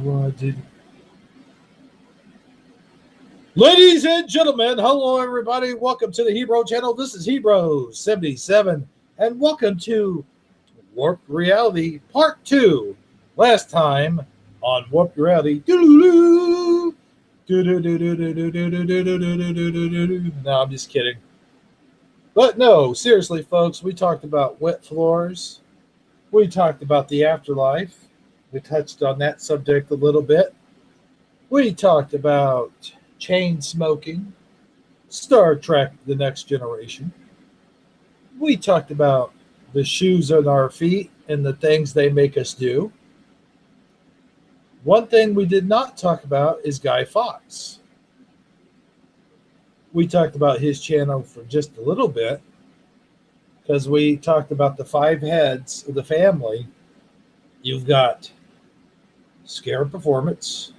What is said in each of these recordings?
did. Ladies and gentlemen, hello everybody. Welcome to the Hebrew channel. This is Hebrew 77, and welcome to Warped Reality Part 2. Last time on Warped Reality. No, I'm just kidding. But no, seriously, folks, we talked about wet floors. We talked about the afterlife. We touched on that subject a little bit. We talked about chain smoking, Star Trek The Next Generation. We talked about the shoes on our feet and the things they make us do. One thing we did not talk about is Guy Fawkes. We talked about his channel for just a little bit because we talked about the 5 heads of the family. You've got Scarab Performance,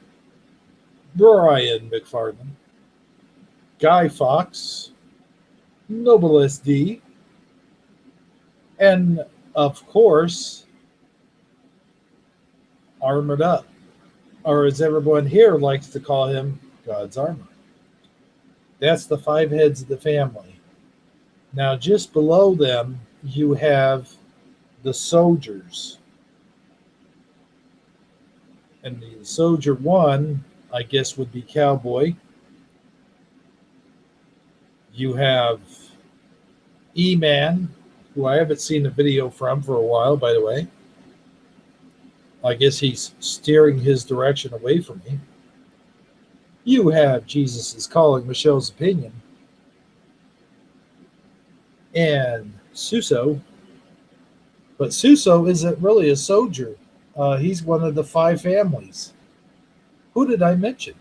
Brian McFarlane, Guy Fawkes, Noble SD, and of course, Armored Up, or as everyone here likes to call him, God's Armor. That's the 5 heads of the family. Now, just below them, you have the soldiers. And the soldier 1, I guess, would be Cowboy. You have E-Man, who I haven't seen a video from for a while, by the way. I guess he's steering his direction away from me. You have Jesus is Calling Michelle's Opinion. And Suso. But Suso isn't really a soldier. He's one of the 5 families. Who did I mention?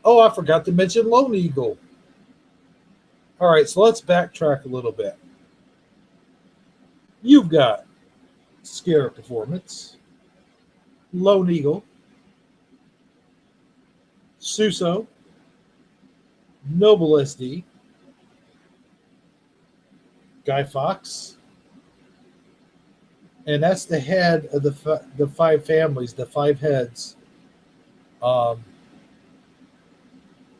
Oh, I forgot to mention Lone Eagle. All right, so let's backtrack a little bit. You've got Scarab Performance, Lone Eagle, Suso, Noble SD, Guy Fawkes, and that's the head of the 5 families, the 5 heads.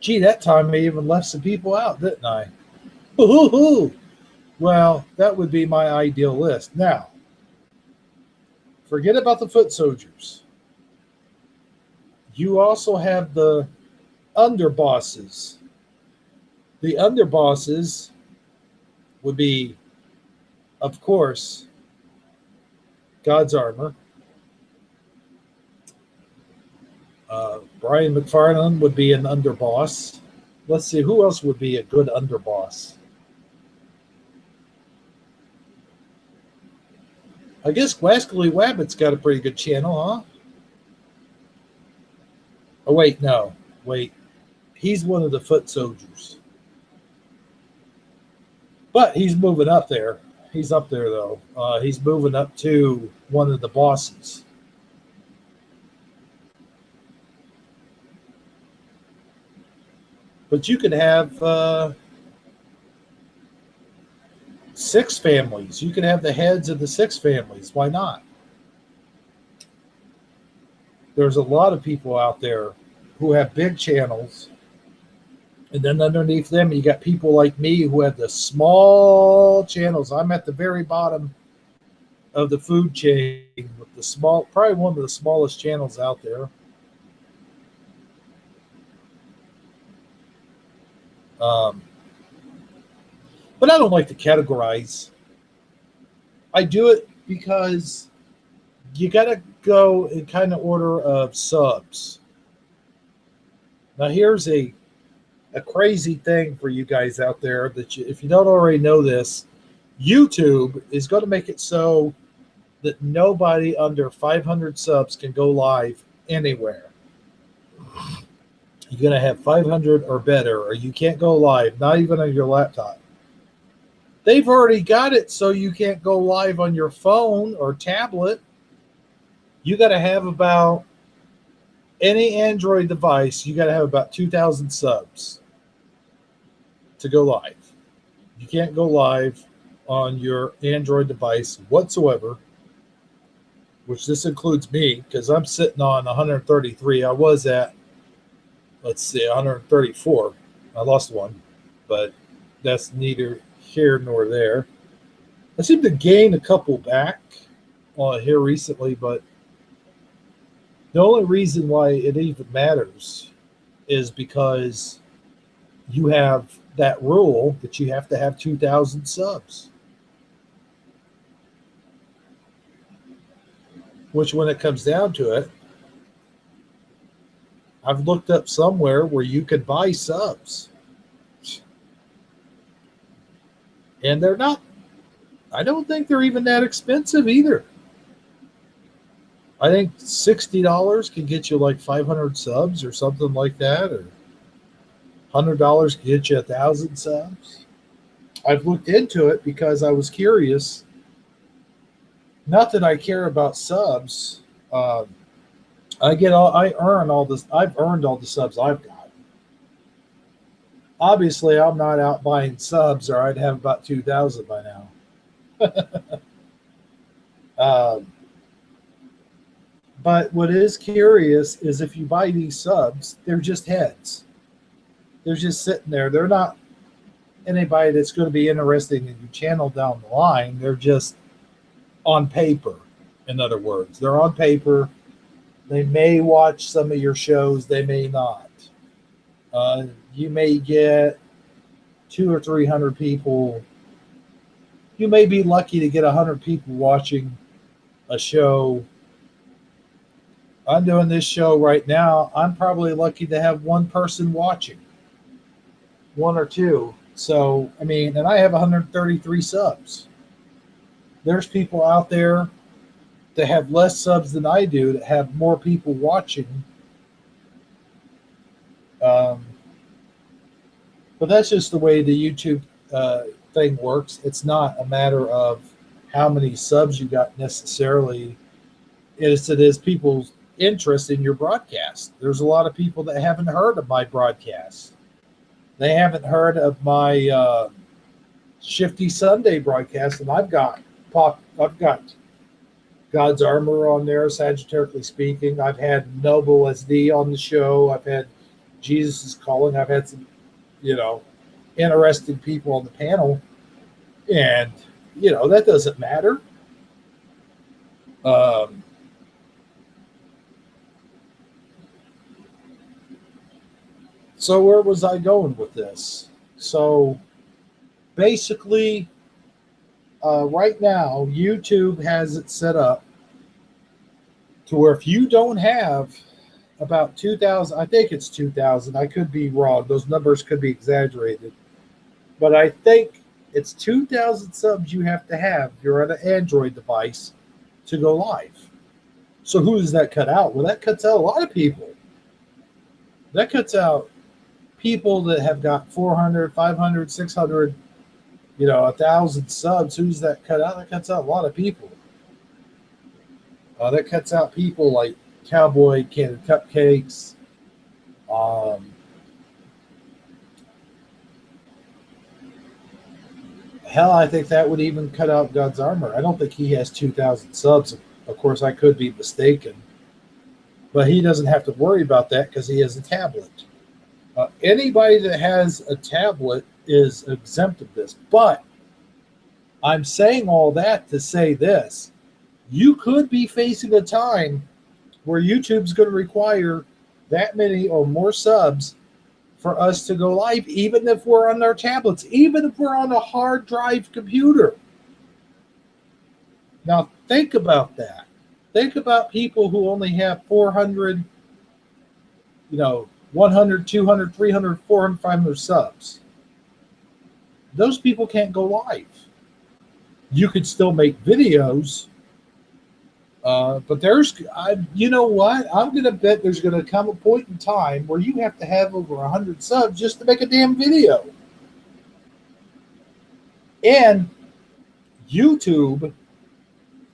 Gee, that time I even left some people out, didn't I? Ooh. Well, that would be my ideal list. Now, forget about the foot soldiers. You also have the underbosses. The underbosses would be, of course, God's Armor. Brian McFarlane would be an underboss. Let's see, who else would be a good underboss? I guess Wascally Wabbit's got a pretty good channel, huh? Oh, wait, no. Wait. He's one of the foot soldiers. But he's moving up there. He's up there, though. He's moving up to one of the bosses. But you could have 6 families. You could have the heads of the 6 families. Why not? There's a lot of people out there who have big channels. And then underneath them, you got people like me who have the small channels. I'm at the very bottom of the food chain with the small, probably one of the smallest channels out there. But I don't like to categorize. I do it because you got to go in kind of order of subs. Now, here's a crazy thing for you guys out there that if you don't already know this, YouTube is going to make it so that nobody under 500 subs can go live anywhere. You're going to have 500 or better, or you can't go live, not even on your laptop. They've already got it so you can't go live on your phone or tablet. You got to have about any Android device, you got to have about 2,000 subs to go live. You can't go live on your Android device whatsoever which this includes me because I'm sitting on 133. I was at, let's see, 134. I lost one, but that's neither here nor there. I seem to gain a couple back here recently, but the only reason why it even matters is because you have that rule that you have to have 2,000 subs, which when it comes down to it, I've looked up somewhere where you could buy subs. And they're not, I don't think they're even that expensive either. I think $60 can get you like 500 subs or something like that, or $100 can get you 1,000 subs. I've looked into it because I was curious. Not that I care about subs. I earn all this. I've earned all the subs I've got. Obviously, I'm not out buying subs, or I'd have about 2,000 by now. um, but what is curious is if you buy these subs, they're just heads. They're just sitting there. They're not anybody that's going to be interested in your channel down the line. They're just on paper. In other words, they're on paper. They may watch some of your shows. They may not. You may get 200 or 300 people. You may be lucky to get 100 people watching a show. I'm doing this show right now. I'm probably lucky to have one person watching, one or two. So, I mean, and I have 133 subs. There's people out there that have less subs than I do that have more people watching. But that's just the way the YouTube thing works. It's not a matter of how many subs you got necessarily. It is people's interest in your broadcast. There's a lot of people that haven't heard of my broadcast. They haven't heard of my Shifty Sunday broadcast, and I've got God's Armor on there, Sagittarically Speaking. I've had Noble SD on the show. I've had Jesus is Calling. I've had some, interesting people on the panel. And, that doesn't matter. So where was I going with this? So basically, right now, YouTube has it set up to where if you don't have about 2,000, I think it's 2,000. I could be wrong. Those numbers could be exaggerated. But I think it's 2,000 subs you have to have if you're on an Android device to go live. So who does that cut out? Well, that cuts out a lot of people. That cuts out people that have got 400, 500, 600, 1,000 subs. Who's that cut out? That cuts out a lot of people. That cuts out people like Cowboy Candy Cupcakes. Hell, I think that would even cut out God's Armor. I don't think he has 2,000 subs. Of course, I could be mistaken. But he doesn't have to worry about that because he has a tablet. Anybody that has a tablet is exempt of this. But I'm saying all that to say this. You could be facing a time where YouTube's going to require that many or more subs for us to go live, even if we're on our tablets, even if we're on a hard drive computer. Now, think about that. Think about people who only have 400, 100, 200, 300, 400, 500 subs. Those people can't go live. You could still make videos, but you know what? I'm going to bet there's going to come a point in time where you have to have over 100 subs just to make a damn video. And YouTube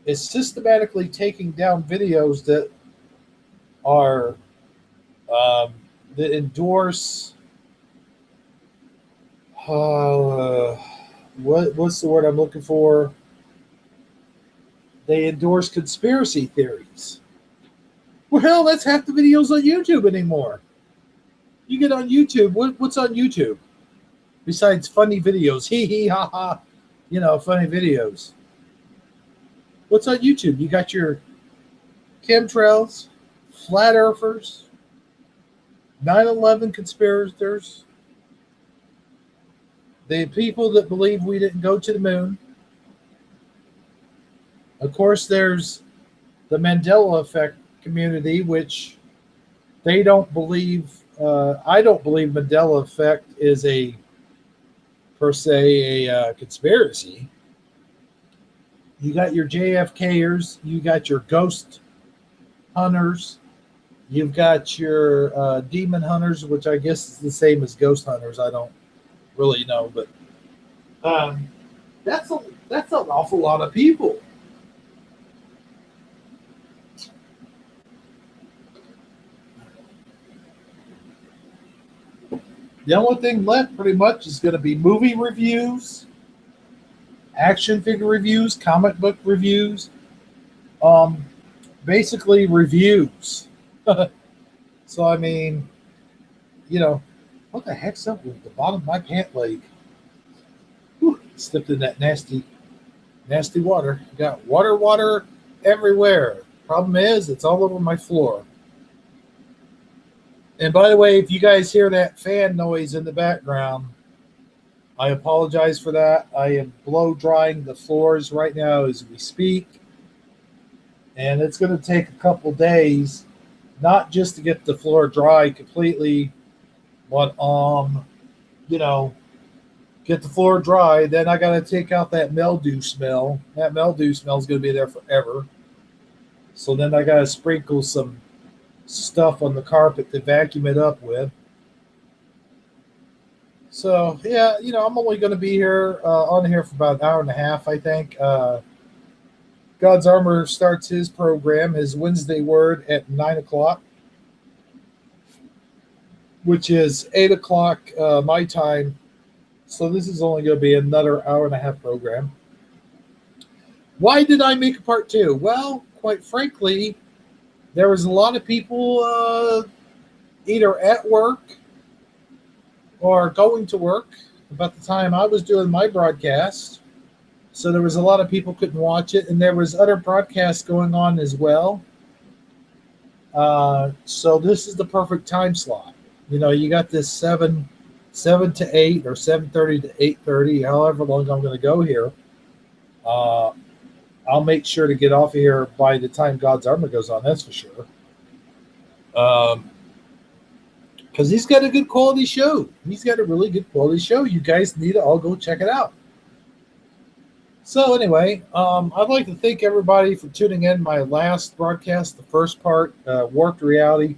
is systematically taking down videos that are that endorse what's the word I'm looking for? They endorse conspiracy theories. Well, hell, that's half the videos on YouTube anymore. You get on YouTube. What's on YouTube besides funny videos? Hee hee ha ha. Funny videos. What's on YouTube? You got your chemtrails, flat earthers, 9/11 conspirators, the people that believe we didn't go to the moon. Of course, there's the Mandela effect community, which they don't believe. I don't believe Mandela effect is per se a conspiracy. You got your JFKers, you got your ghost hunters, you've got your demon hunters, which I guess is the same as ghost hunters. I don't really know, but that's an awful lot of people. The only thing left pretty much is going to be movie reviews, action figure reviews, comic book reviews, basically reviews. So, I mean, what the heck's up with the bottom of my pant leg? Whew, slipped in that nasty, nasty water. Got water everywhere. Problem is, it's all over my floor. And by the way, if you guys hear that fan noise in the background, I apologize for that. I am blow drying the floors right now as we speak. And it's going to take a couple days, not just to get the floor dry completely, but get the floor dry. Then I got to take out that mildew smell. That mildew smell is going to be there forever. So then I got to sprinkle some stuff on the carpet to vacuum it up with. So yeah, I'm only going to be here on here for about an hour and a half, I think. God's Armor starts his program, his Wednesday Word, at 9:00, which is 8:00 my time. So this is only going to be another hour and a half program. Why did I make a part 2? Well, quite frankly, there was a lot of people either at work or going to work about the time I was doing my broadcast. So there was a lot of people couldn't watch it, and there was other broadcasts going on as well. So this is the perfect time slot. You got this 7 to 8 or 7:30 to 8:30, however long I'm going to go here. I'll make sure to get off of here by the time God's Armor goes on, that's for sure. Because he's got a good quality show. He's got a really good quality show. You guys need to all go check it out. So anyway, I'd like to thank everybody for tuning in my last broadcast, the first part, Warped Reality.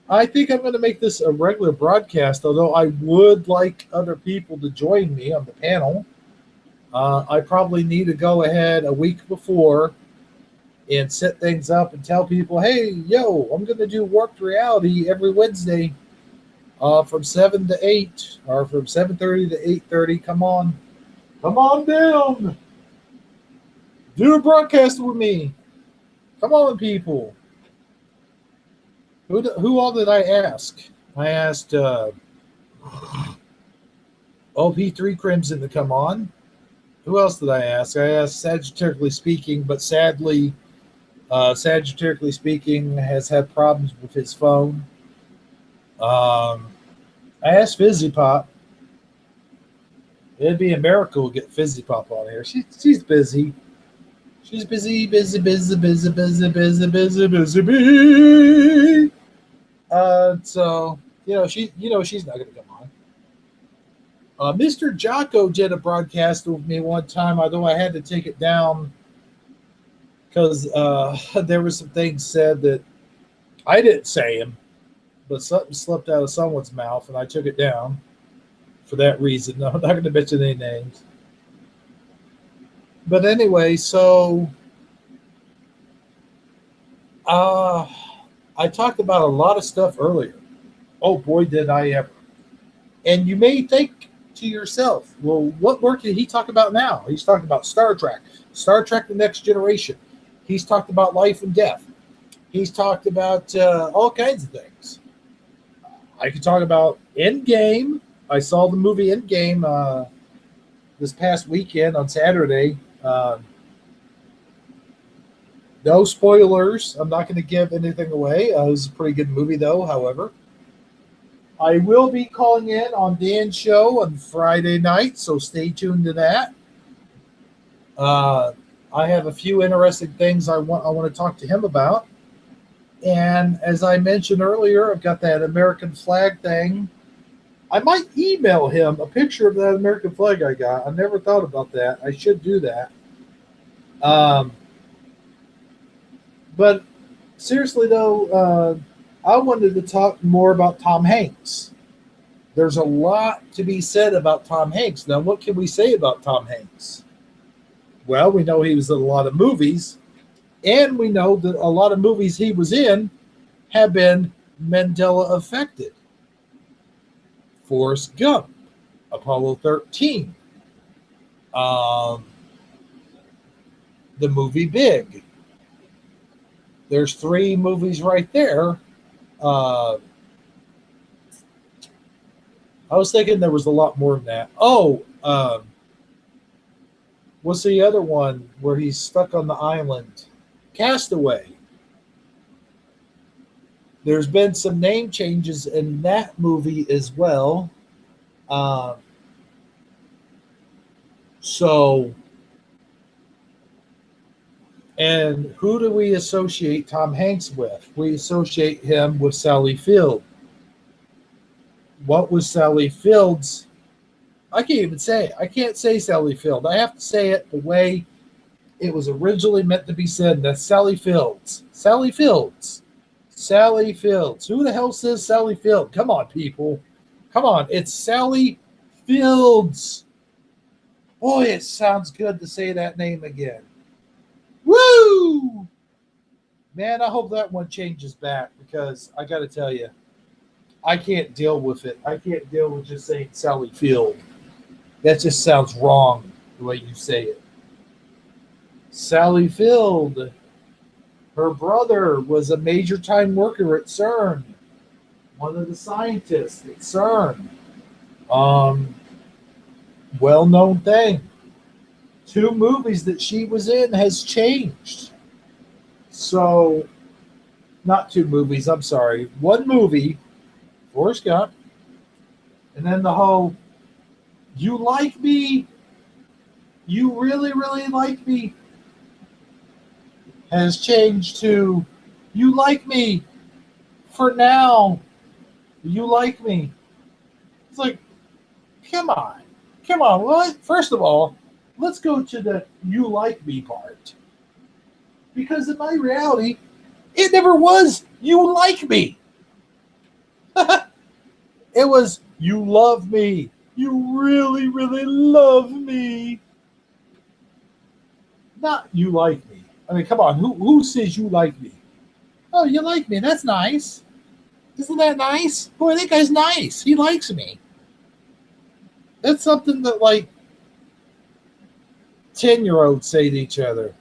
I think I'm going to make this a regular broadcast, although I would like other people to join me on the panel. I probably need to go ahead a week before and set things up and tell people, hey, I'm going to do Warped Reality every Wednesday from 7 to 8 or from 7:30 to 8:30. Come on down. Do a broadcast with me. Come on, people. Who all did I ask? I asked OP3 Crimson to come on. Who else did I ask? I asked Sagittarially Speaking, but sadly, Sagittarially Speaking has had problems with his phone. I asked Fizzy Pop. It'd be a miracle to get Fizzy Pop on here. She's busy. She's busy. So she's not going to come on. Mr. Jocko did a broadcast with me one time, although I had to take it down because there were some things said that I didn't say him, but something slipped out of someone's mouth, and I took it down for that reason. No, I'm not going to mention any names. But anyway, so I talked about a lot of stuff earlier. Oh boy, did I ever. And you may think to yourself, well, what more can he talk about now? He's talking about Star Trek, Star Trek The Next Generation. He's talked about life and death. He's talked about all kinds of things. I could talk about Endgame. I saw the movie Endgame this past weekend on Saturday. No spoilers. I'm not going to give anything away. It was a pretty good movie, though, however. I will be calling in on Dan's show on Friday night, so stay tuned to that. I have a few interesting things I want to talk to him about. And as I mentioned earlier, I've got that American flag thing. I might email him a picture of that American flag I got. I never thought about that. I should do that. But seriously, though, I wanted to talk more about Tom Hanks. There's a lot to be said about Tom Hanks. Now, what can we say about Tom Hanks? Well, we know he was in a lot of movies, and we know that a lot of movies he was in have been Mandela affected. Forrest Gump, Apollo 13, the movie Big. There's 3 movies right there. I was thinking there was a lot more than that. Oh, what's the other one where he's stuck on the island? Castaway. There's been some name changes in that movie as well. And who do we associate Tom Hanks with? We associate him with Sally Field. What was Sally Field's? I can't even say it. I can't say Sally Field. I have to say it the way it was originally meant to be said. And that's Sally Fields. Sally Fields. Sally Fields. Who the hell says Sally Field? Come on, people. Come on. It's Sally Fields. Boy, it sounds good to say that name again. Woo! Man, I hope that one changes back because I got to tell you, I can't deal with it. I can't deal with just saying Sally Field. That just sounds wrong the way you say it. Sally Field. Her brother was a major time worker at CERN. One of the scientists at CERN. Well-known thing. 2 movies that she was in has changed. So, not 2 movies, I'm sorry. 1 movie, Forrest Gump, and then the whole, you like me, you really, really like me, has changed to, you like me, for now, you like me. It's like, come on. What? First of all, let's go to the you like me part. Because in my reality, it never was you like me. It was you love me. You really, really love me. Not you like me. I mean, come on. Who says you like me? Oh, you like me. That's nice. Isn't that nice? Boy, that guy's nice. He likes me. That's something that, like, 10-year-olds say to each other.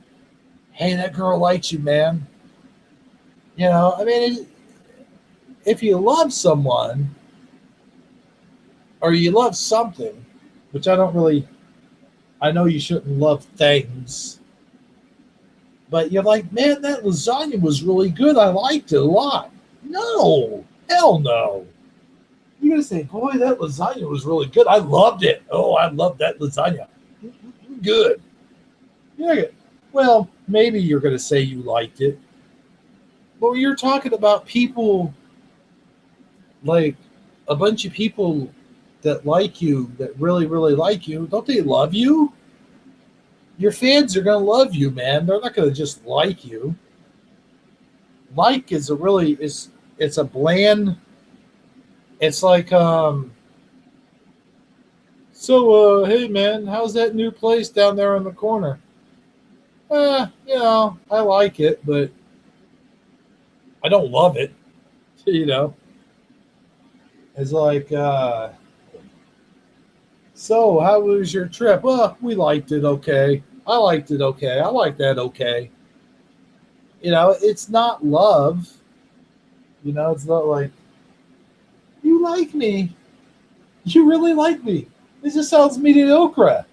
Hey, that girl likes you, man. You know, I mean, if you love someone or you love something, which I know you shouldn't love things, but you're like, man, that lasagna was really good. I liked it a lot. No, hell no. You're going to say, boy, that lasagna was really good. I loved it. Oh, I love that lasagna. Good. Yeah. Well, maybe you're going to say you liked it. But when you're talking about people, like a bunch of people that like you, that really, really like you, don't they love you? Your fans are going to love you, man. They're not going to just like you. Like is it's a bland, it's like, hey man, how's that new place down there in the corner? You know, I like it, but I don't love it. You know, it's like, So, how was your trip? Well, we liked it okay. I liked it okay. I like that okay. It's not love. It's not like, you like me. You really like me. This just sounds mediocre.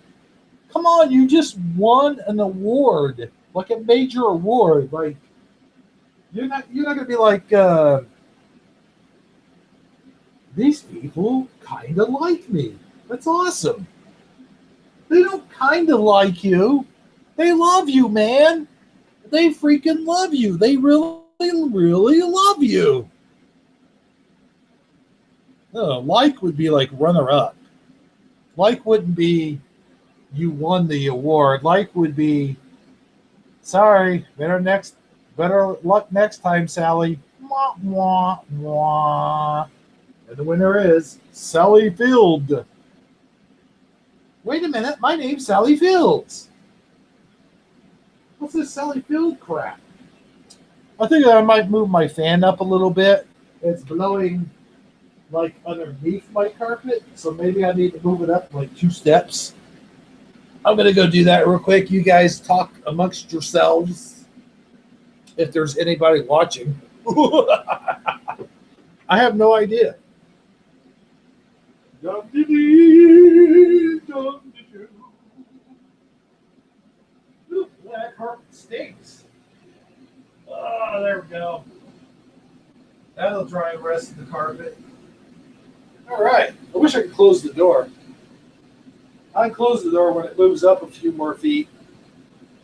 Come on, you just won an award, like a major award. Like, you're not gonna be like, these people kind of like me. That's awesome. They don't kind of like you. They love you, man. They freaking love you. They really, really love you. No, like would be like runner up. Like wouldn't be you won the award. Like would be, sorry, better luck next time, Sally. Mwah, mwah, mwah. And the winner is Sally Field. Wait a minute, my name's Sally Fields. What's this Sally Field crap? I think I might move my fan up a little bit. It's blowing like underneath my carpet, so maybe I need to move it up like 2 steps. I'm gonna go do that real quick. You guys talk amongst yourselves if there's anybody watching. I have no idea. That carpet stinks. Oh, there we go. That'll dry the rest of the carpet. All right. I wish I could close the door. I can close the door when it moves up a few more feet.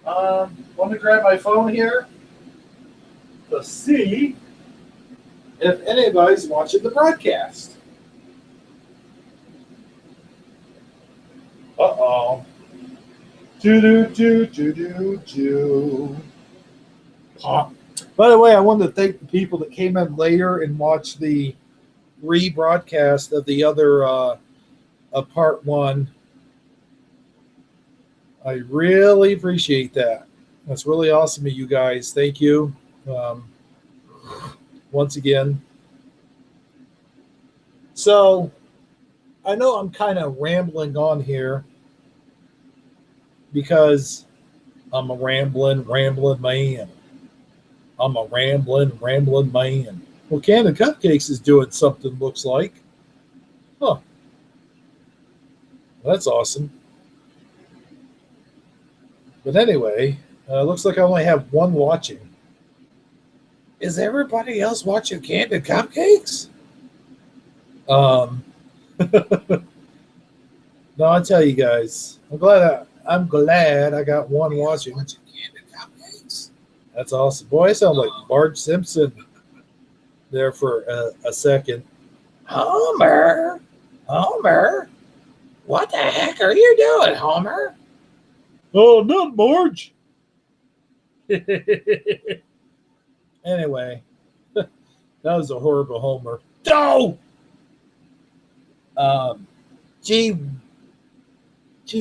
Want to grab my phone here to see if anybody's watching the broadcast. Uh-oh. Do-do-do-do-do-do. By the way, I wanted to thank the people that came in later and watched the rebroadcast of the other part 1. I really appreciate that. That's really awesome of you guys. Thank you. Once again. So, I know I'm kind of rambling on here because I'm a rambling man. I'm a rambling man. Well, Candy Cupcakes is doing something, looks like. Huh. That's awesome. But anyway, looks like I only have one watching. Is everybody else watching Candy Cupcakes? No, I tell you guys, I'm glad I got one watching. That's awesome. Boy, I sound like Marge Simpson there for a second. Homer, what the heck are you doing, Homer? Oh, not Marge. Anyway, that was a horrible Homer. No! Gee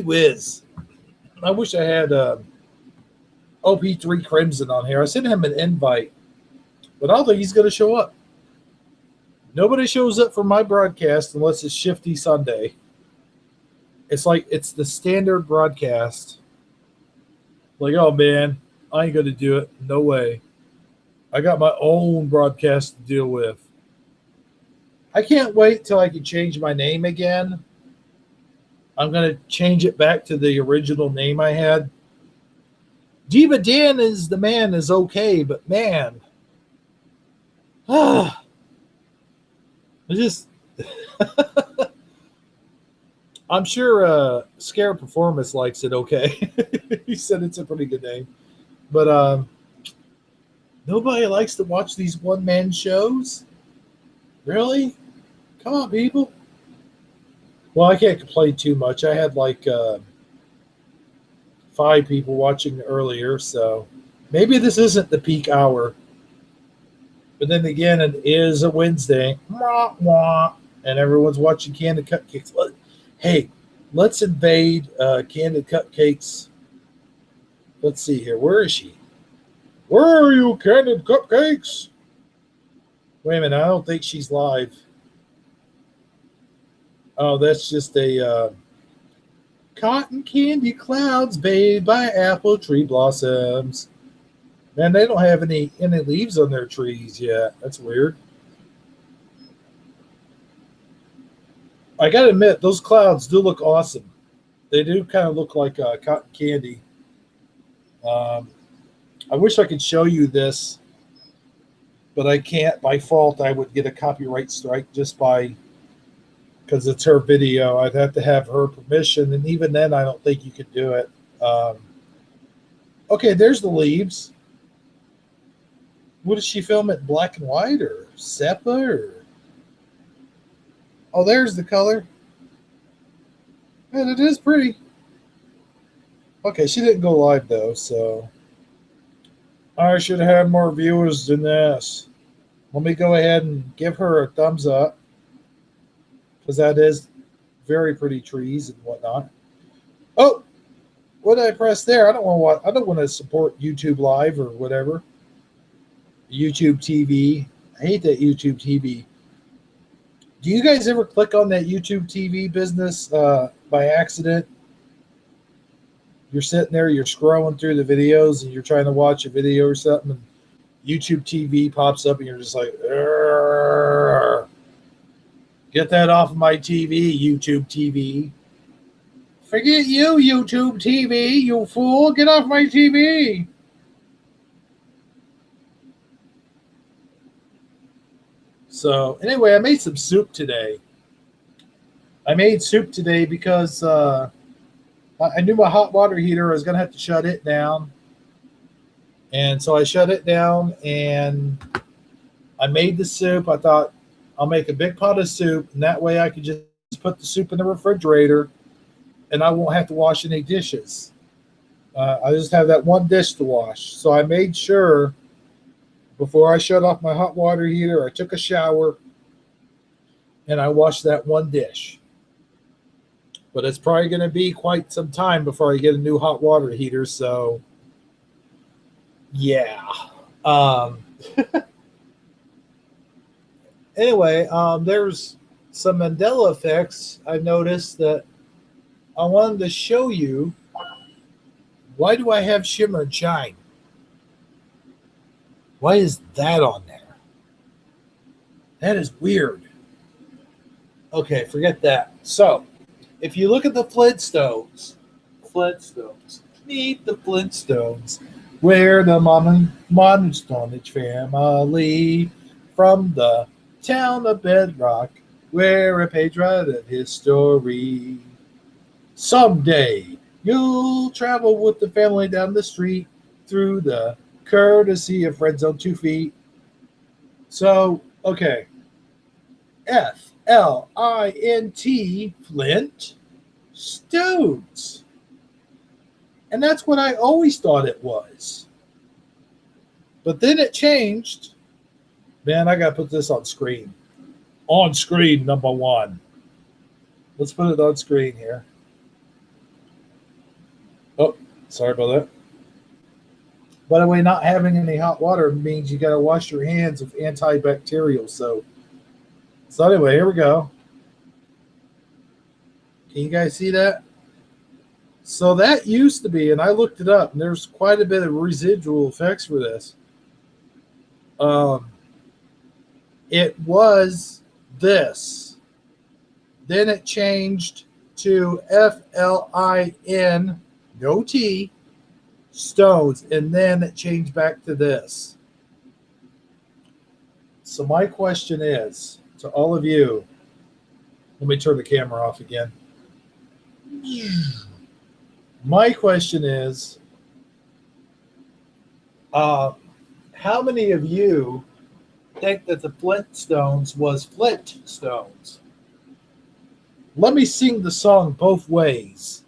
whiz. I wish I had OP3 Crimson on here. I sent him an invite, but I don't think he's going to show up. Nobody shows up for my broadcast unless it's Shifty Sunday. It's like it's the standard broadcast. Like, oh man, I ain't going to do it. No way. I got my own broadcast to deal with. I can't wait till I can change my name again. I'm going to change it back to the original name I had. Diva Dan is the man is okay, but man, I just, I'm sure Scare Performance likes it okay. He said it's a pretty good name. But nobody likes to watch these one-man shows? Really? Come on, people. Well, I can't complain too much. I had like 5 people watching earlier, so maybe this isn't the peak hour. But then again, it is a Wednesday. Mwah, mwah, and everyone's watching Candid Cupcakes. Hey, let's invade Candid Cupcakes. Let's see here. Where is she? Where are you, Candid Cupcakes? Wait a minute. I don't think she's live. Oh, that's just a Cotton candy clouds bathed by apple tree blossoms. Man, they don't have any leaves on their trees yet. That's weird. I gotta admit, those clouds do look awesome. They do kind of look like cotton candy. Um, I wish I could show you this, but I can't. By fault, I would get a copyright strike just by because it's her video. I'd have to have her permission, and even then, I don't think you could do it. Um, okay, there's the leaves. What does she film it? Black and white or sepia? Or oh, there's the color. And it is pretty. Okay, she didn't go live though, so I should have more viewers than this. Let me go ahead and give her a thumbs up because that is very pretty trees and whatnot. Oh, what did I press there? I don't want. I don't want to support YouTube Live or whatever. YouTube TV. I hate that YouTube TV. Do you guys ever click on that YouTube TV business by accident? You're sitting there, you're scrolling through the videos, and you're trying to watch a video or something, and YouTube TV pops up, and you're just like, get that off of my TV, YouTube TV. Forget you, YouTube TV, you fool. Get off my TV. So anyway, I made some soup today. I made soup today because I knew my hot water heater, I was going to have to shut it down. And so I shut it down and I made the soup. I thought I'll make a big pot of soup, and that way I could just put the soup in the refrigerator and I won't have to wash any dishes. I just have that one dish to wash. So I made sure before I shut off my hot water heater, I took a shower and I washed that one dish. But it's probably going to be quite some time before I get a new hot water heater. So, yeah. Anyway, there's some Mandela effects I noticed that I wanted to show you. Why do I have shimmer and shine? Why is that on there? That is weird. Okay, forget that. So, if you look at the Flintstones, meet the Flintstones, we're the modern Stonehenge family from the town of Bedrock. We're a page right of history. Someday you'll travel with the family down the street through the courtesy of friends on 2 feet. So, okay. Flint, Flint Stones. And that's what I always thought it was. But then it changed. Man, I got to put this on screen. On screen, number one. Let's put it on screen here. Oh, sorry about that. By the way, not having any hot water means you got to wash your hands with antibacterial. So anyway, here we go. Can you guys see that? So that used to be, and I looked it up, and there's quite a bit of residual effects for this. It was this. Then it changed to FLIN, no T, Stones, and then it changed back to this. So my question is, to all of you, let me turn the camera off again. My question is, how many of you think that the Flintstones was Flintstones? Let me sing the song both ways.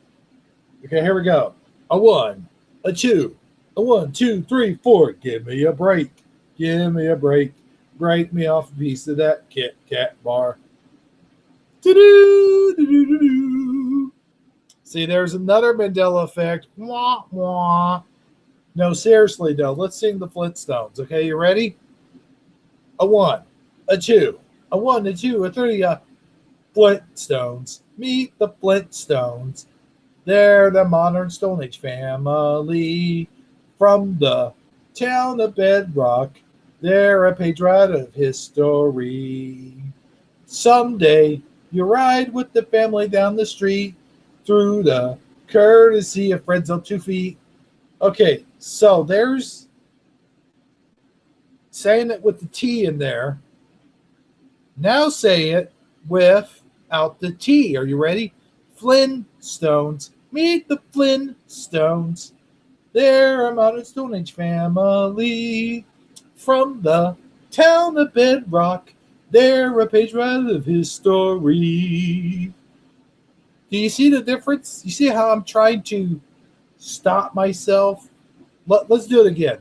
Okay, here we go. A 1, a 2, a 1, 2, 3, 4. Give me a break. Give me a break. Break me off a piece of that Kit Kat bar. Do-do, do-do-do-do. See, there's another Mandela effect. Wah, wah. No, seriously, though. Let's sing the Flintstones. Okay, you ready? A 1, a 2, a 1, a 2, a 3, Flintstones. Meet the Flintstones. They're the modern Stone Age family from the town of Bedrock. They're a page right of history. Someday you ride with the family down the street through the courtesy of friends on 2 feet. Okay, so there's saying it with the T in there. Now say it without the T. Are you ready? Flintstones. Meet the Flintstones. They're a modern Stone Age family from the town of Bedrock. They're a page right of history. Do you see the difference? You see how I'm trying to stop myself? Let's do it again.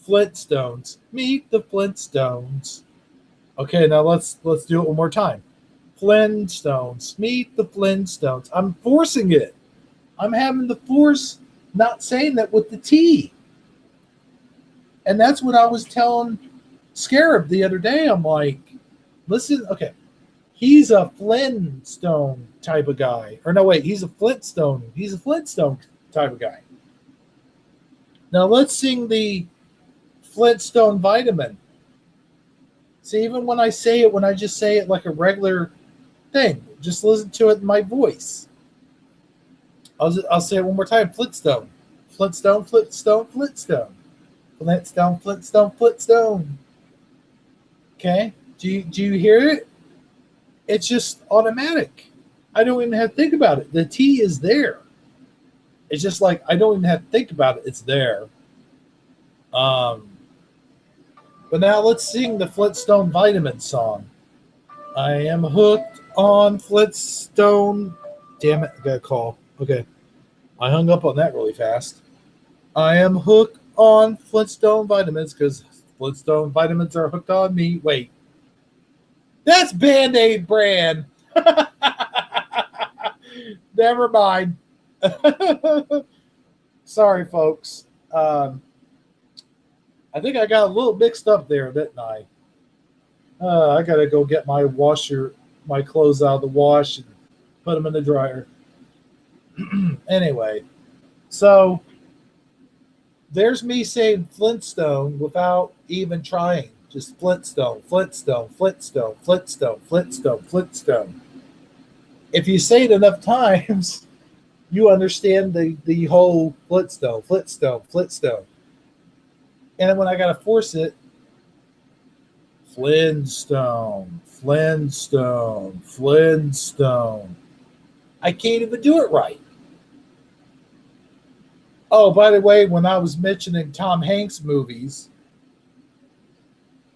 Flintstones. Meet the Flintstones. Okay, now let's do it one more time. Flintstones. Meet the Flintstones. I'm forcing it. I'm having to force not saying that with the T. And that's what I was telling Scarab the other day. I'm like, listen, okay, he's a Flintstone type of guy. Or no, wait, he's a Flintstone. He's a Flintstone type of guy. Now let's sing the Flintstone vitamin. See, even when I say it, when I just say it like a regular thing, just listen to it in my voice. I'll say it one more time. Flintstone. Flintstone, Flintstone, Flintstone. Flintstone, Flintstone, Flintstone. Okay? Do you hear it? It's just automatic. I don't even have to think about it. The T is there. It's just like I don't even have to think about it. It's there. But now let's sing the Flintstone Vitamin song. I am hooked on Flintstone. Damn it, I got a call. Okay. I hung up on that really fast. I am hooked on Flintstone vitamins because Flintstone vitamins are hooked on me. Wait. That's Band-Aid brand. Never mind. Sorry, folks. I think I got a little mixed up there, didn't I? I got to go get my clothes out of the wash and put them in the dryer. Anyway, so there's me saying Flintstone without even trying. Just Flintstone, Flintstone, Flintstone, Flintstone, Flintstone, Flintstone. If you say it enough times, you understand the whole Flintstone, Flintstone, Flintstone. And then when I got to force it, Flintstone, Flintstone, Flintstone. I can't even do it right. Oh, by the way, when I was mentioning Tom Hanks movies,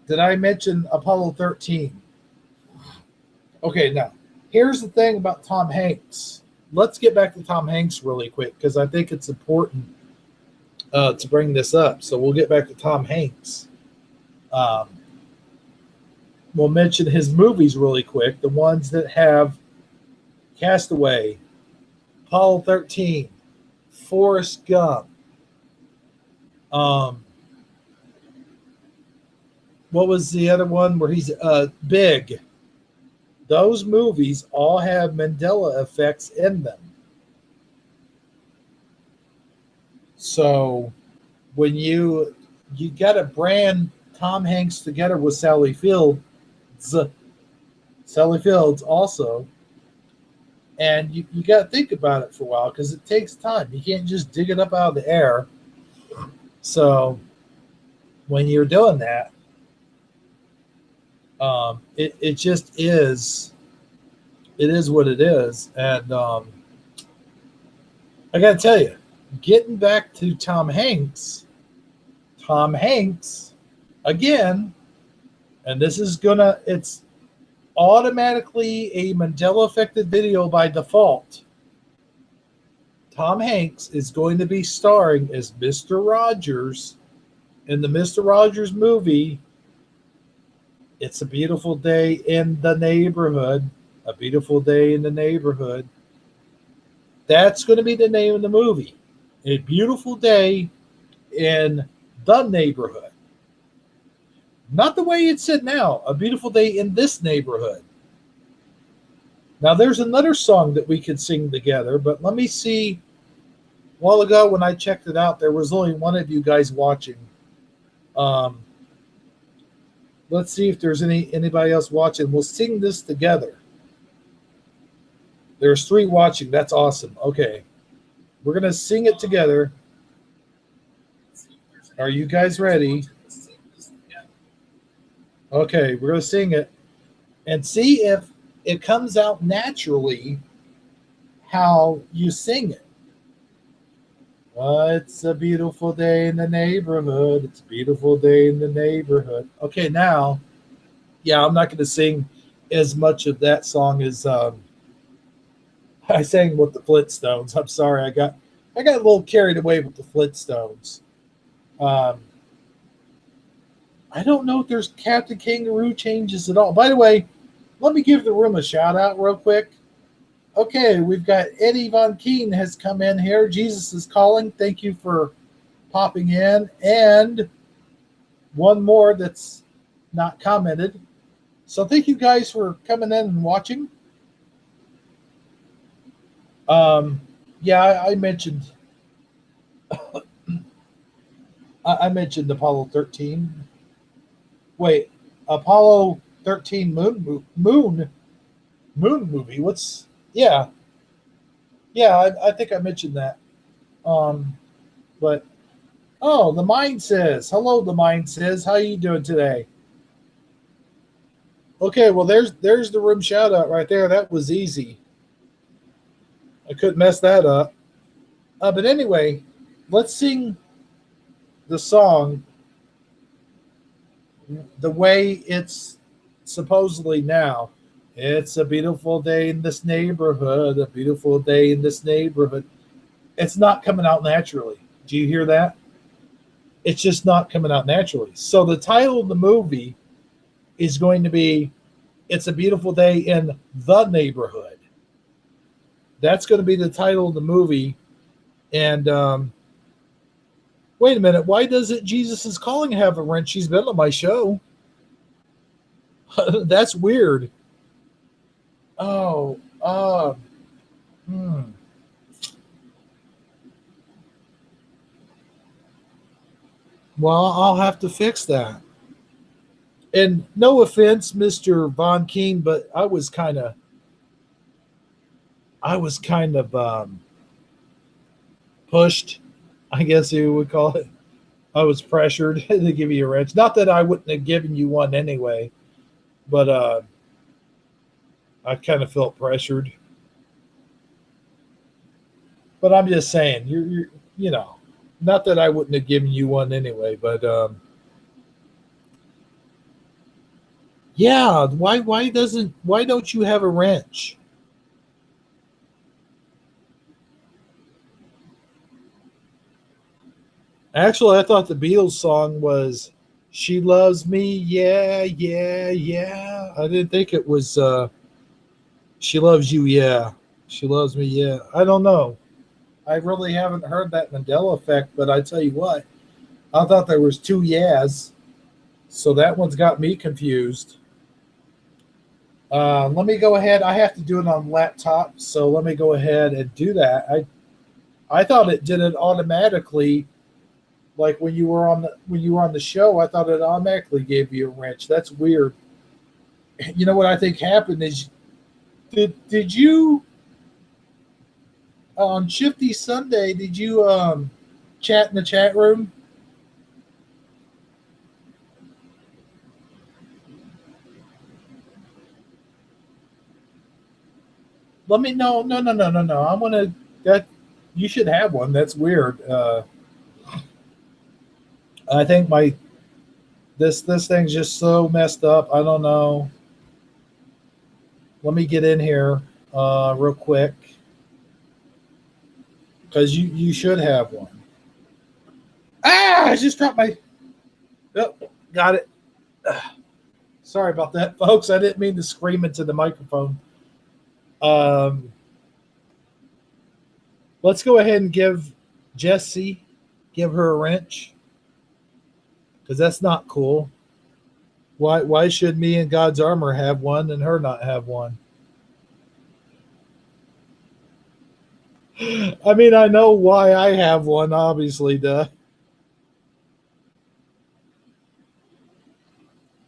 did I mention Apollo 13? Okay, now, here's the thing about Tom Hanks. Let's get back to Tom Hanks really quick because I think it's important to bring this up. So we'll get back to Tom Hanks. We'll mention his movies really quick, the ones that have Castaway, Apollo 13, Forrest Gump. What was the other one where he's Big? Those movies all have Mandela effects in them. So when you got to brand Tom Hanks together with Sally Fields also, and you got to think about it for a while because it takes time. You can't just dig it up out of the air. So when you're doing that, it just is. It is what it is, and I got to tell you, getting back to Tom Hanks again, and it's automatically a Mandela affected video by default. Tom Hanks is going to be starring as Mr. Rogers in the Mr. Rogers movie, It's a Beautiful Day in the Neighborhood. A Beautiful Day in the Neighborhood. That's going to be the name of the movie. A Beautiful Day in the Neighborhood. Not the way it's said now. A Beautiful Day in this neighborhood. Now, there's another song that we could sing together, but let me see. A while ago, when I checked it out, there was only one of you guys watching. Um, let's see if there's anybody else watching. We'll sing this together. There's 3 watching. That's awesome. Okay, we're gonna sing it together. Are you guys ready? Okay, we're gonna sing it and see if it comes out naturally how you sing it. It's a beautiful day in the neighborhood. It's a beautiful day in the neighborhood. Okay, now, yeah, I'm not going to sing as much of that song as I sang with the Flintstones. I'm sorry, I got a little carried away with the Flintstones. Um, I don't know if there's Captain Kangaroo changes at all. By the way, let me give the room a shout out real quick. Okay, we've got Eddie Von Keen has come in here. Jesus is calling. Thank you for popping in. And one more that's not commented. So thank you guys for coming in and watching. Yeah, I mentioned I mentioned Apollo 13. Wait, Apollo 13 moon movie. What's yeah. Yeah, I think I mentioned that. But oh, the mind says hello. The mind says, how you doing today? Okay, well there's the room shout out right there. That was easy. I couldn't mess that up. But anyway, let's sing the song the way it's supposedly now. It's a beautiful day in this neighborhood. A beautiful day in this neighborhood. It's not coming out naturally. Do you hear that? It's just not coming out naturally. So the title of the movie is going to be It's a Beautiful Day in the Neighborhood. That's going to be the title of the movie. And wait a minute. Why doesn't Jesus is Calling have a wrench? She's been on my show. That's weird. Oh, hmm. Well, I'll have to fix that. And no offense, Mr. Von Keen, but I was kind of pushed, I guess you would call it. I was pressured to give you a wrench. Not that I wouldn't have given you one anyway, but I kind of felt pressured. But I'm just saying, you're you know, not that I wouldn't have given you one anyway, but yeah, why don't you have a wrench? Actually, I thought the Beatles song was "She Loves Me," yeah, yeah, yeah. I didn't think it was "She Loves You," yeah. She loves me, yeah. I don't know. I really haven't heard that Mandela effect, but I tell you what, I thought there was 2 yeahs, so that one's got me confused. Let me go ahead. I have to do it on laptop, so let me go ahead and do that. I thought it did it automatically, like when you were on the show. I thought it automatically gave you a wrench. That's weird. You know what I think happened is did you on Shifty Sunday? Did you chat in the chat room? Let me know. No, no, no, no, no. I want to. That you should have one. That's weird. I think my this thing's just so messed up. I don't know. Let me get in here real quick because you should have one. Ah! I just dropped my. Oh, got it. Sorry about that, folks. I didn't mean to scream into the microphone. Um, let's go ahead and give her a wrench because that's not cool. Why should me in God's armor have one and her not have one? I mean, I know why I have one, obviously, duh.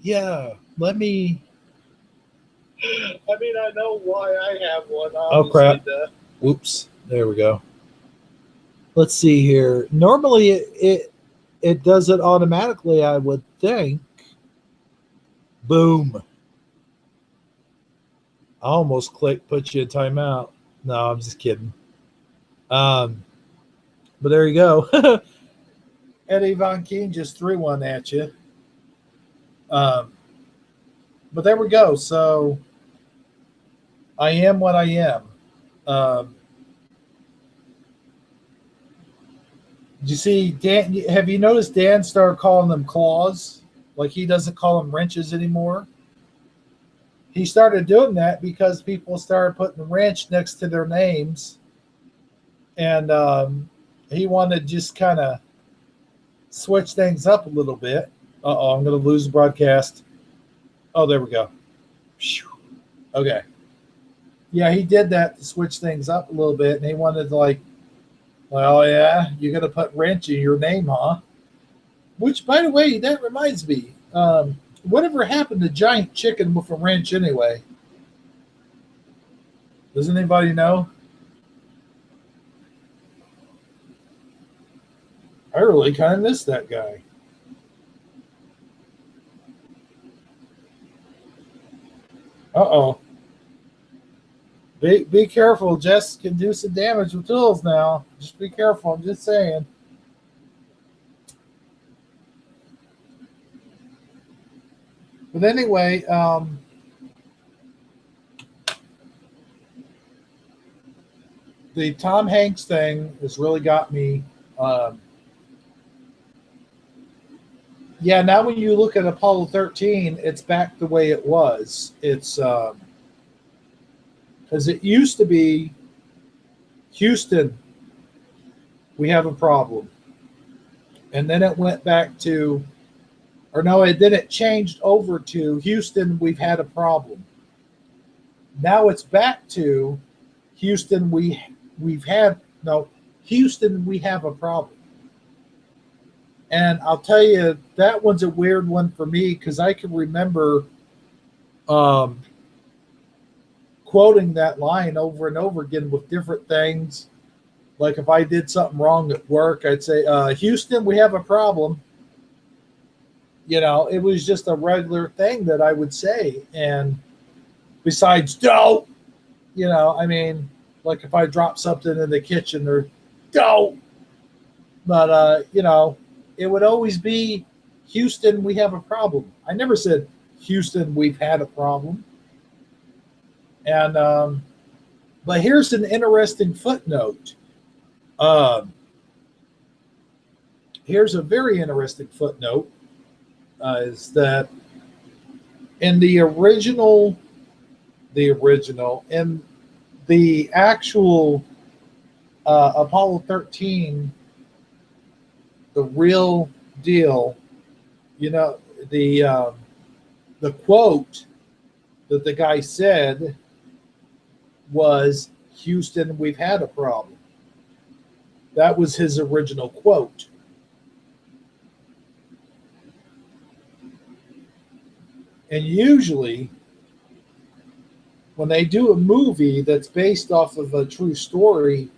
Yeah, let me. I mean, I know why I have one, obviously, oh, crap. Duh. Whoops. There we go. Let's see here. Normally, it does it automatically, I would think. Boom. I almost clicked put you in timeout. No, I'm just kidding. But there you go. Eddie Von Keen just threw one at you. But there we go. So I am what I am. Did you see Dan? Have you noticed Dan started calling them claws? Like he doesn't call them wrenches anymore. He started doing that because people started putting wrench next to their names, and he wanted to just kind of switch things up a little bit. I'm going to lose the broadcast. Oh, there we go. Okay. Yeah, he did that to switch things up a little bit, and he wanted to like, well, yeah, you're going to put wrench in your name, huh? Which, by the way, that reminds me, whatever happened to giant chicken with a wrench anyway? Does anybody know? I really kind of miss that guy. Uh-oh. Be careful. Jess can do some damage with tools now. Just be careful. I'm just saying. But anyway, the Tom Hanks thing has really got me. Yeah, now when you look at Apollo 13, it's back the way it was. It's because it used to be Houston, we have a problem. And then it went back to, or no, then it changed over to Houston, we've had a problem. Now it's back to Houston, Houston, we have a problem. And I'll tell you, that one's a weird one for me because I can remember quoting that line over and over again with different things. Like if I did something wrong at work, I'd say, Houston, we have a problem. You know, it was just a regular thing that I would say. And besides, don't, you know, I mean, like if I drop something in the kitchen or don't. But, you know, it would always be Houston, we have a problem. I never said Houston, we've had a problem. And but here's an interesting footnote. Here's a very interesting footnote. Is that in the actual Apollo 13, the real deal, you know, the quote that the guy said was, Houston, we've had a problem. That was his original quote. And usually, when they do a movie that's based off of a true story,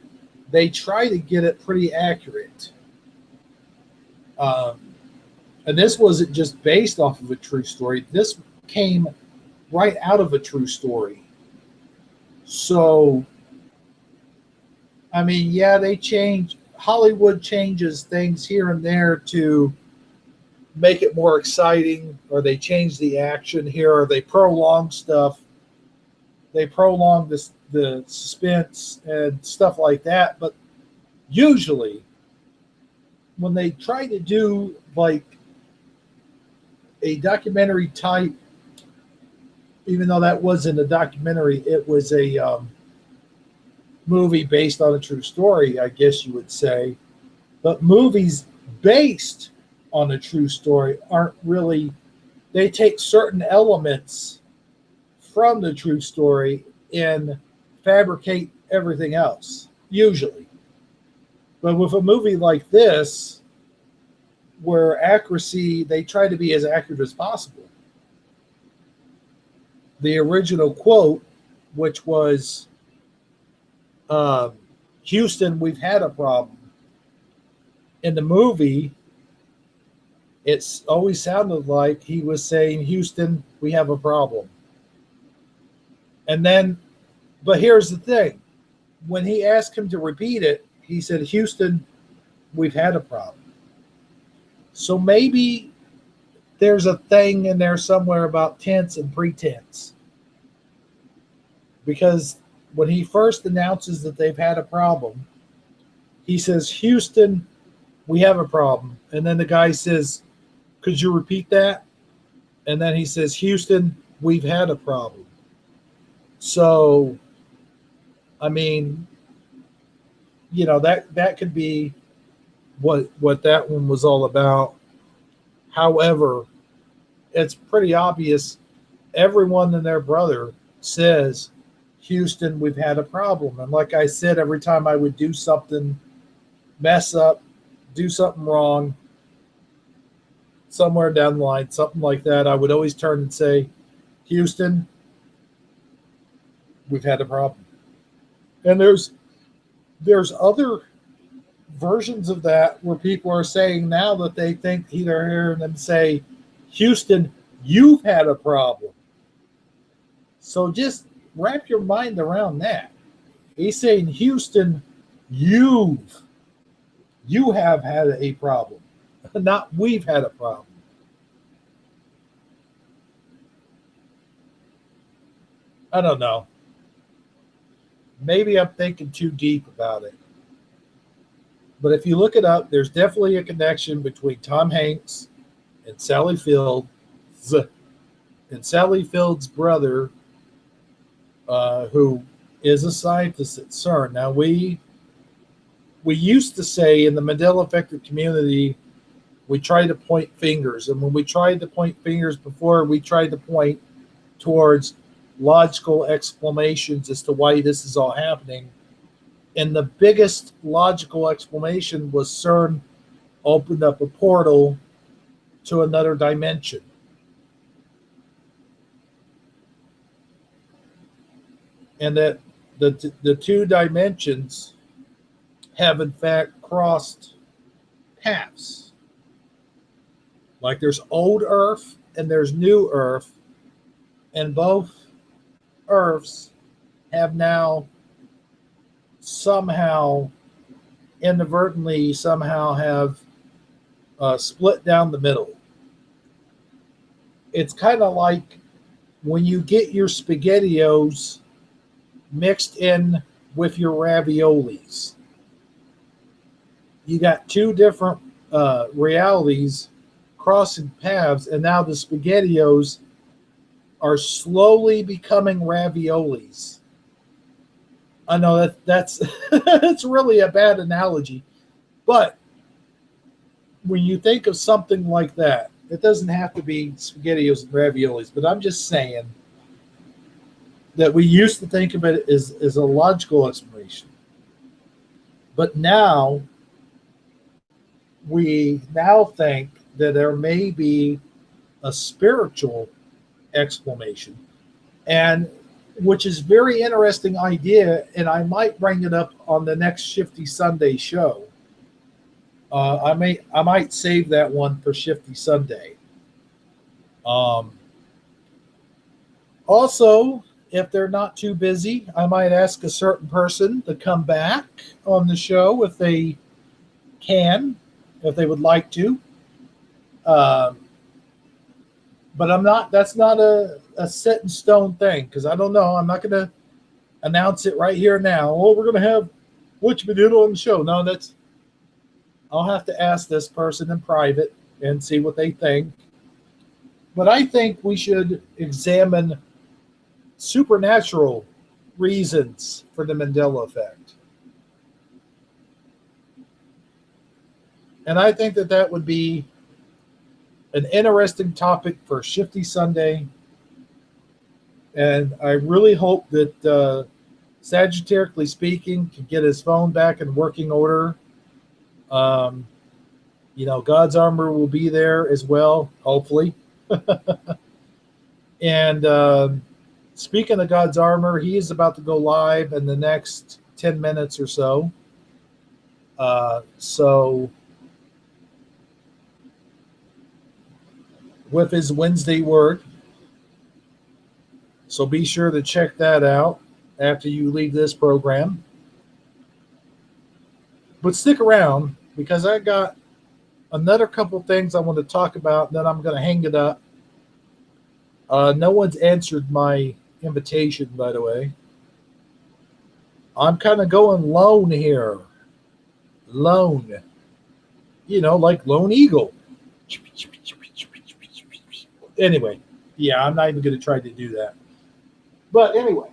they try to get it pretty accurate. And this wasn't just based off of a true story. This came right out of a true story. So, I mean, yeah, Hollywood changes things here and there to make it more exciting, or they change the action here, or they prolong stuff. They prolong the suspense and stuff like that. But usually, when they try to do like a documentary type, even though that wasn't a documentary, it was a movie based on a true story, I guess you would say. But movies based on a true story aren't really, they take certain elements from the true story and fabricate everything else. usually. But with a movie like this, where accuracy, they try to be as accurate as possible. The original quote, which was, um, Houston, we've had a problem. In the movie, it's always sounded like he was saying, Houston, we have a problem. And then, but here's the thing, when he asked him to repeat it, he said, Houston, we've had a problem. So maybe there's a thing in there somewhere about tense and pretense. Because when he first announces that they've had a problem, he says, Houston, we have a problem. And then the guy says, could you repeat that? And then he says, Houston, we've had a problem. So, I mean, that could be what that one was all about. However, it's pretty obvious everyone and their brother says, Houston, we've had a problem. And like I said, every time I would do something, mess up, do something wrong, somewhere down the line, something like that, I would always turn and say, Houston, we've had a problem. And there's other versions of that where people are saying now that they think they're hearing them say, Houston, you've had a problem. So just wrap your mind around that. He's saying, Houston, you have had a problem, not we've had a problem. I don't know. Maybe I'm thinking too deep about it. But if you look it up, there's definitely a connection between Tom Hanks and Sally Field, and Sally Field's brother, who is a scientist at CERN. Now, we used to say in the Mandela Effect community, we try to point fingers. And when we tried to point fingers before, we tried to point towards logical explanations as to why this is all happening. And the biggest logical explanation was CERN opened up a portal to another dimension. And that the two dimensions have in fact crossed paths. Like there's old Earth and there's new Earth, and both Earths have now somehow inadvertently have split down the middle. It's kind of like when you get your SpaghettiOs mixed in with your raviolis. You got two different realities crossing paths, and now the SpaghettiOs are slowly becoming raviolis. I know that's that's really a bad analogy, but when you think of something like that, it doesn't have to be SpaghettiOs and raviolis, but I'm just saying that we used to think of it as a logical explanation. But now we think that there may be a spiritual explanation, and which is very interesting idea, and I might bring it up on the next Shifty Sunday show. I might save that one for Shifty Sunday. Also, if they're not too busy, I might ask a certain person to come back on the show if they can, if they would like to. But I'm not. That's not a set in stone thing, because I don't know. I'm not going to announce it right here now. Oh, we're going to have Butch Mediddle on the show. No, I'll have to ask this person in private and see what they think. But I think we should examine supernatural reasons for the Mandela effect. And I think that would be an interesting topic for Shifty Sunday. And I really hope that Sagittarically speaking, can get his phone back in working order. God's armor will be there as well, hopefully. And speaking of God's armor, he is about to go live in the next 10 minutes or so. So with his Wednesday word. So be sure to check that out after you leave this program. But stick around because I got another couple things I want to talk about, and then I'm going to hang it up. No one's answered my invitation, by the way. I'm kind of going lone here. Lone. Like Lone Eagle. Anyway, yeah, I'm not even going to try to do that. But anyway,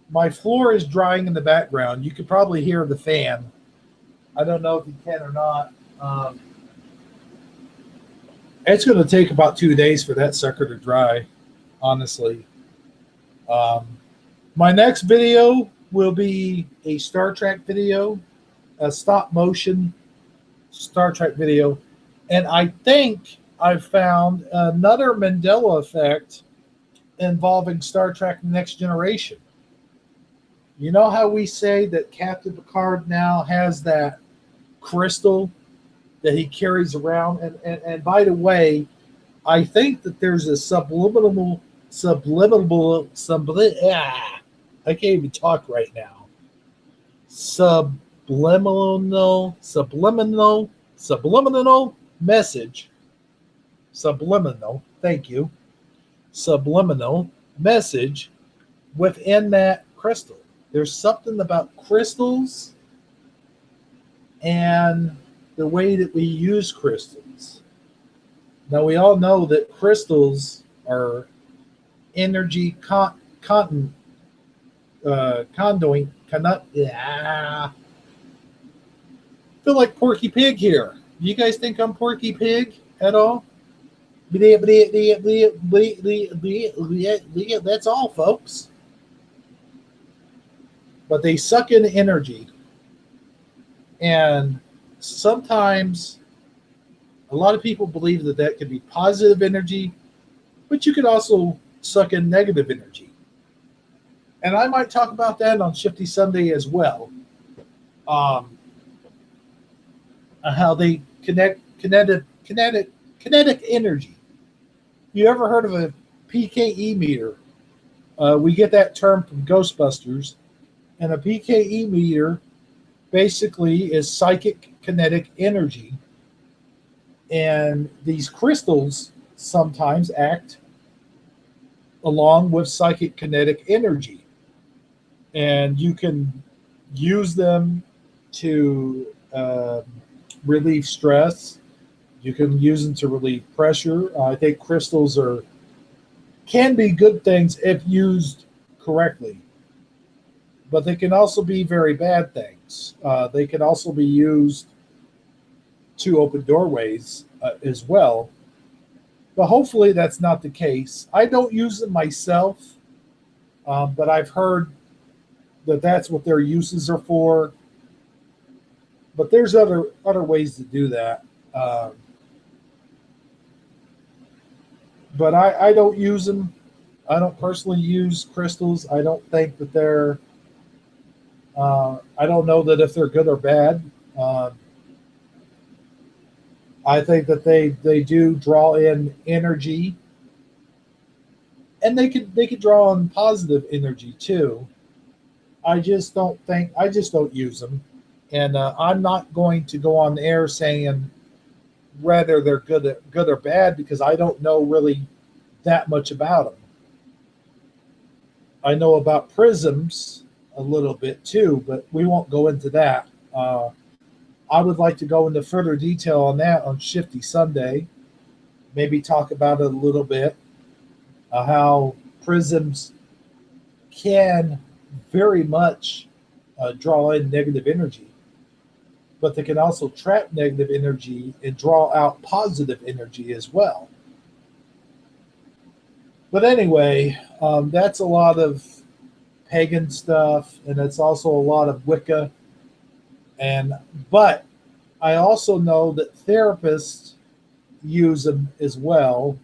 my floor is drying in the background. You could probably hear the fan. I don't know if you can or not. It's going to take about 2 days for that sucker to dry, honestly. My next video will be a Star Trek video, a stop motion Star Trek video. And I think I've found another Mandela effect involving Star Trek Next Generation. You know how we say that Captain Picard now has that crystal that he carries around? And by the way, I think that there's a subliminal, I can't even talk right now. Subliminal message. Subliminal, thank you. Subliminal message within that crystal. There's something about crystals and the way that we use crystals. Now, we all know that crystals are energy conduit. I feel like Porky Pig here. Do you guys think I'm Porky Pig at all? That's all, folks. But they suck in energy. And sometimes a lot of people believe that that could be positive energy, but you could also suck in negative energy. And I might talk about that on Shifty Sunday as well. How they connect kinetic energy. You ever heard of a PKE meter? We get that term from Ghostbusters. And a PKE meter basically is psychic kinetic energy. And these crystals sometimes act along with psychic kinetic energy. And you can use them to relieve stress. You can use them to relieve pressure. I think crystals can be good things if used correctly. But they can also be very bad things. They can also be used to open doorways as well. But hopefully that's not the case. I don't use them myself, but I've heard that that's what their uses are for. But there's other ways to do that. But I don't use them. I don't personally use crystals. I don't think that they're I don't know that if they're good or bad. I think that they do draw in energy, and they could draw on positive energy too. I just don't use them, and I'm not going to go on the air saying whether they're good or bad because I don't know really that much about them. I know about prisms a little bit too, but we won't go into that. I would like to go into further detail on that on Shifty Sunday. Maybe talk about it a little bit, how prisms can very much draw in negative energy, but they can also trap negative energy and draw out positive energy as well. But anyway, that's a lot of pagan stuff, and it's also a lot of Wicca. But I also know that therapists use them as well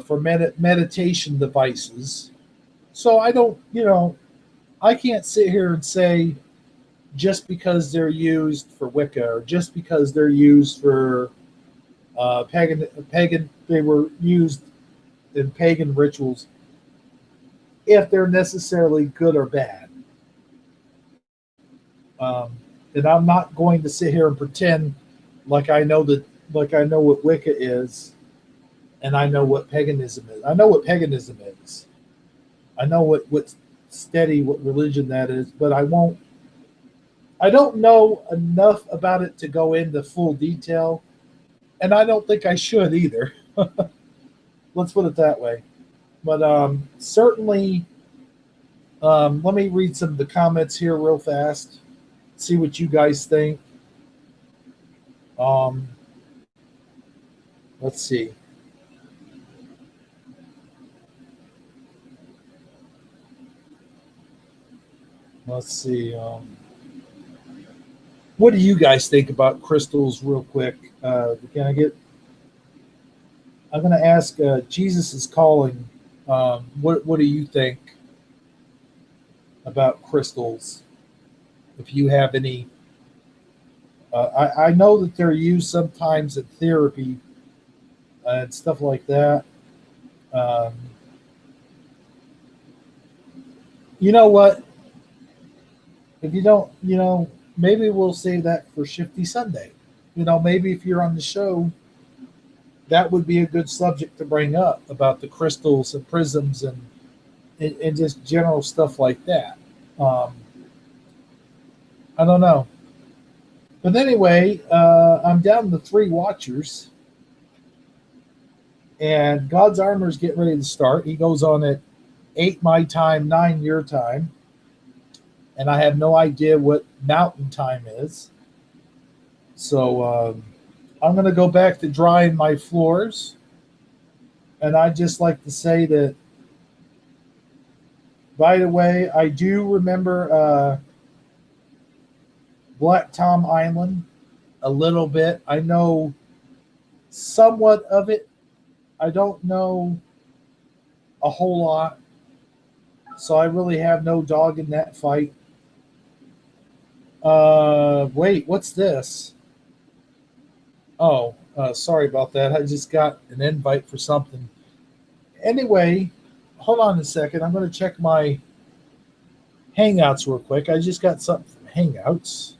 for meditation devices. So I don't, I can't sit here and say just because they're used for Wicca or just because they're used for pagan, they were used in pagan rituals, if they're necessarily good or bad. Um, and I'm not going to sit here and pretend like I know like I know what Wicca is, and I know what paganism is. I know what paganism is. I know what's steady, what religion that is, but I won't. I don't know enough about it to go into full detail, and I don't think I should either. Let's put it that way. But certainly, let me read some of the comments here real fast. See what you guys think. Um, let's see. Let's see. What do you guys think about crystals, real quick? Can I get? I'm going to ask. Jesus is calling. What do you think about crystals? If you have any, I know that they're used sometimes in therapy and stuff like that. Um, you know what? If you don't, maybe we'll save that for Shifty Sunday. Maybe if you're on the show, that would be a good subject to bring up about the crystals and prisms and just general stuff like that. Um, I don't know. But anyway, I'm down to 3 watchers, and God's Armor is getting ready to start. He goes on at 8 my time, 9 your time, and I have no idea what mountain time is. So I'm going to go back to drying my floors, and I'd just like to say that, by the way, I do remember Black Tom Island a little bit. I know somewhat of it. I don't know a whole lot, so I really have no dog in that fight. Wait, what's this? Oh, sorry about that. I just got an invite for something. Anyway, hold on a second. I'm going to check my Hangouts real quick. I just got something from Hangouts.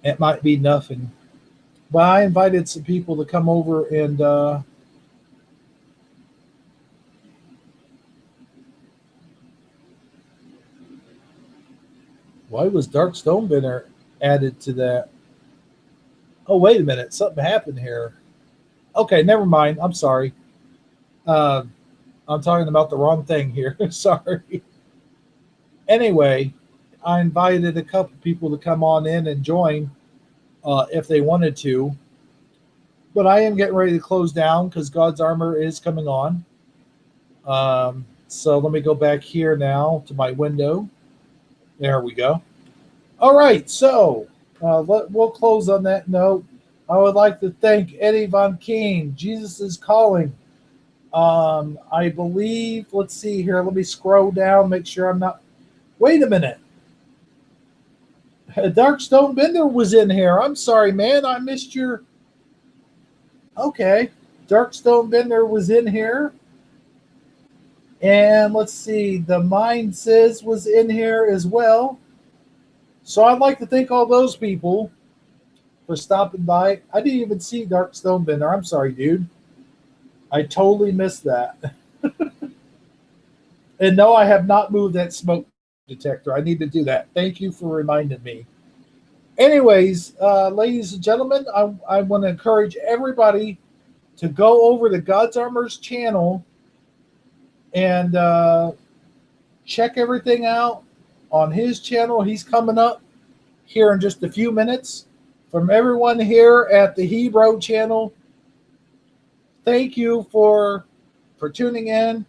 It might be nothing. But I invited some people to come over and why was Dark Stonebender added to that? Oh, wait a minute. Something happened here. Okay, never mind. I'm sorry. Uh, I'm talking about the wrong thing here. Sorry. Anyway, I invited a couple people to come on in and join if they wanted to. But I am getting ready to close down because God's Armor is coming on. So let me go back here now to my window. There we go. All right, so we'll close on that note. I would like to thank Eddie Von Keen. Jesus is calling. I believe, let's see here. Let me scroll down, make sure I'm not. Wait a minute. Dark Stone Bender was in here. I'm sorry, man. I missed your. Okay. Dark Stone Bender was in here. And let's see. The Mind Says was in here as well. So I'd like to thank all those people for stopping by. I didn't even see Dark Stonebender. I'm sorry, dude. I totally missed that. And no, I have not moved that smoke detector. I need to do that. Thank you for reminding me. Anyways, ladies and gentlemen, I want to encourage everybody to go over to God's Armor's channel and check everything out on his channel. He's coming up here in just a few minutes. From everyone here at the Hebrew channel, thank you for tuning in,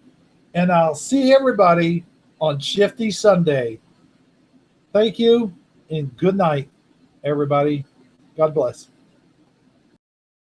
And I'll see everybody on Shifty Sunday. Thank you and good night, everybody. God bless.